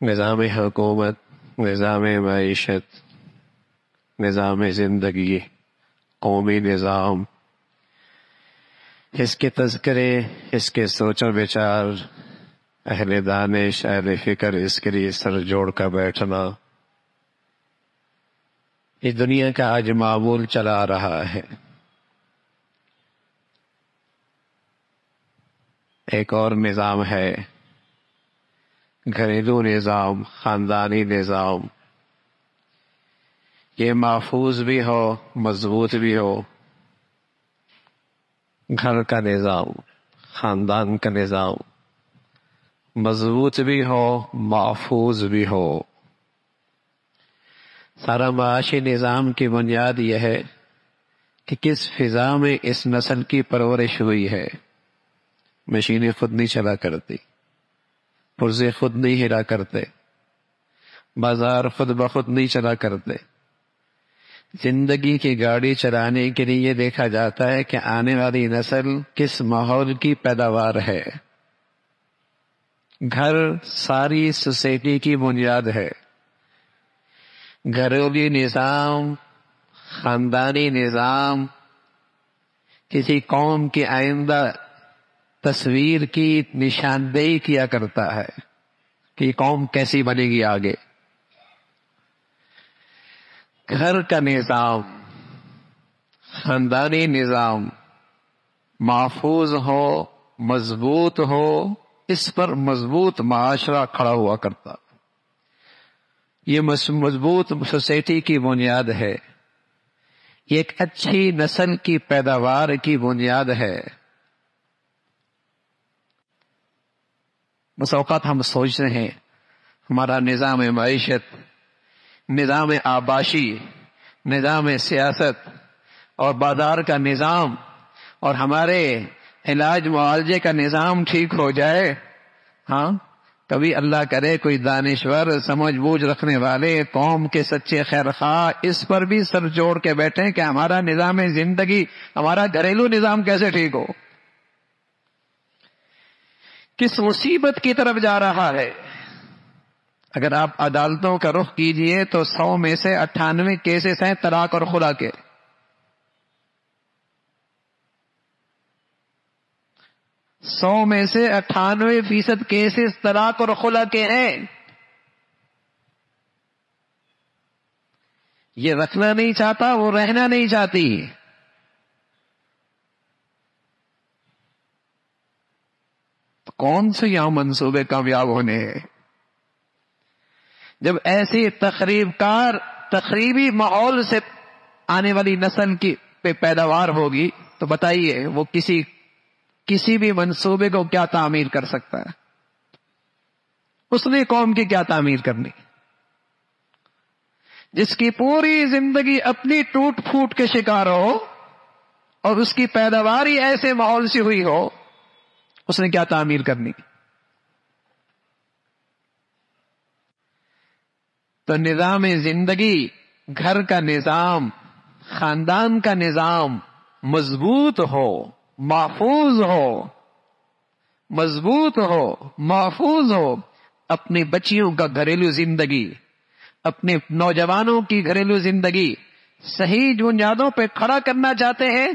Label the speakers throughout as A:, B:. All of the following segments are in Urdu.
A: نظام حکومت، نظام معیشت، نظام زندگی، قومی نظام، اس کے تذکرے، اس کے سوچ و بچار، اہل دانش، اہل فکر اس کے لیے سر جوڑ کر بیٹھنا، اس دنیا کا آج معمول چلا آ رہا ہے۔ ایک اور نظام ہے، گھریلو نظام، خاندانی نظام۔ یہ محفوظ بھی ہو، مضبوط بھی ہو۔ گھر کا نظام، خاندان کا نظام مضبوط بھی ہو، محفوظ بھی ہو۔ سارا معاشی نظام کی بنیاد یہ ہے کہ کس فضا میں اس نسل کی پرورش ہوئی ہے۔ مشینیں خود نہیں چلا کرتی، پرزے خود نہیں ہلا کرتے، بازار خود بخود نہیں چلا کرتے۔ زندگی کی گاڑی چلانے کے لیے یہ دیکھا جاتا ہے کہ آنے والی نسل کس ماحول کی پیداوار ہے۔ گھر ساری سوسائٹی کی بنیاد ہے۔ گھریلو نظام، خاندانی نظام کسی قوم کی آئندہ تصویر کی نشاندہی کیا کرتا ہے کہ یہ قوم کیسی بنے گی آگے۔ گھر کا نظام، خاندانی نظام محفوظ ہو، مضبوط ہو، اس پر مضبوط معاشرہ کھڑا ہوا کرتا۔ یہ مضبوط سوسائٹی کی بنیاد ہے، یہ ایک اچھی نسل کی پیداوار کی بنیاد ہے۔ بس اوقات ہم سوچتے ہیں ہمارا نظام معیشت، نظام آباشی، نظام سیاست اور بازار کا نظام اور ہمارے علاج معالجے کا نظام ٹھیک ہو جائے، ہاں کبھی اللہ کرے کوئی دانشور، سمجھ بوجھ رکھنے والے، قوم کے سچے خیر خواہ اس پر بھی سر جوڑ کے بیٹھیں کہ ہمارا نظام زندگی، ہمارا گھریلو نظام کیسے ٹھیک ہو۔ کس مصیبت کی طرف جا رہا ہے۔ اگر آپ عدالتوں کا رخ کیجئے تو 100 میں سے 98 کیسز ہیں طلاق اور خلا کے۔ 100 میں سے 98% کیسز طلاق اور خلا کے ہیں۔ یہ رکھنا نہیں چاہتا، وہ رہنا نہیں چاہتی۔ کون سے یہاں منصوبے کامیاب ہونے ہیں؟ جب ایسی تخریبی ماحول سے آنے والی نسل کی پیداوار ہوگی تو بتائیے وہ کسی بھی منصوبے کو کیا تعمیر کر سکتا ہے؟ اس نے قوم کی کیا تعمیر کرنی؟ جس کی پوری زندگی اپنی ٹوٹ پھوٹ کے شکار ہو اور اس کی پیداوار ہی ایسے ماحول سے ہوئی ہو، اس نے کیا تعمیر کرنی؟ تو نظام زندگی، گھر کا نظام، خاندان کا نظام مضبوط ہو، محفوظ ہو، مضبوط ہو، محفوظ ہو۔ اپنی بچیوں کا گھریلو زندگی، اپنے نوجوانوں کی گھریلو زندگی صحیح بنیادوں پہ کھڑا کرنا چاہتے ہیں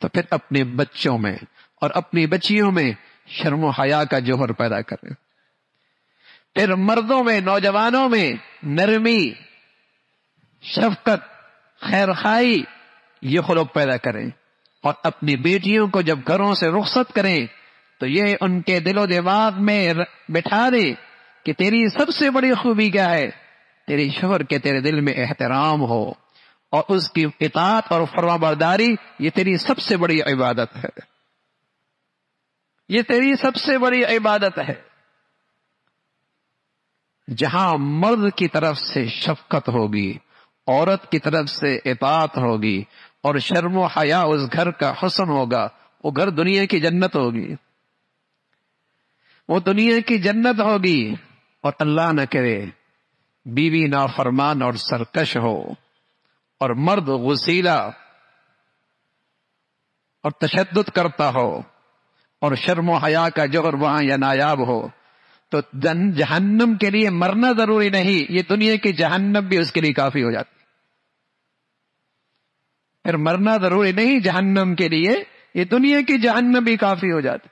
A: تو پھر اپنے بچوں میں اور اپنی بچیوں میں شرم و حیا کا جوہر پیدا کریں۔ پھر مردوں میں، نوجوانوں میں نرمی، شفقت، خیر خواہی یہ خلق پیدا کریں، اور اپنی بیٹیوں کو جب گھروں سے رخصت کریں تو یہ ان کے دل و دماغ میں بٹھا دے کہ تیری سب سے بڑی خوبی کیا ہے؟ تیرے شوہر کے تیرے دل میں احترام ہو اور اس کی اطاعت اور فرما برداری یہ تیری سب سے بڑی عبادت ہے، یہ تیری سب سے بڑی عبادت ہے۔ جہاں مرد کی طرف سے شفقت ہوگی، عورت کی طرف سے اطاعت ہوگی اور شرم و حیا اس گھر کا حسن ہوگا، وہ گھر دنیا کی جنت ہوگی، وہ دنیا کی جنت ہوگی۔ اور اللہ نہ کرے بیوی نافرمان اور سرکش ہو اور مرد غسیلہ اور تشدد کرتا ہو اور شرم و حیا کا جوہر وہاں یا نایاب ہو، تو جہنم کے لیے مرنا ضروری نہیں، یہ دنیا کی جہنم بھی اس کے لیے کافی ہو جاتی۔ پھر مرنا ضروری نہیں جہنم کے لیے، یہ دنیا کی جہنم بھی کافی ہو جاتی۔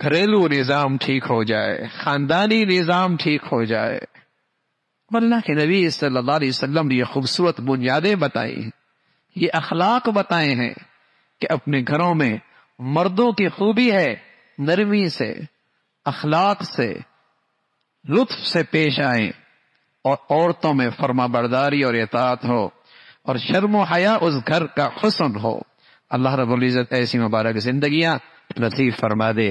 A: گھریلو نظام ٹھیک ہو جائے، خاندانی نظام ٹھیک ہو جائے، اللہ کے نبی صلی اللہ علیہ وسلم نے یہ خوبصورت بنیادیں بتائی ہیں، یہ اخلاق بتائے ہیں کہ اپنے گھروں میں مردوں کی خوبی ہے نرمی سے، اخلاق سے، لطف سے پیش آئیں، اور عورتوں میں فرما برداری اور اطاعت ہو، اور شرم و حیا اس گھر کا حسن ہو۔ اللہ رب العزت ایسی مبارک زندگیاں نصیب فرما دے۔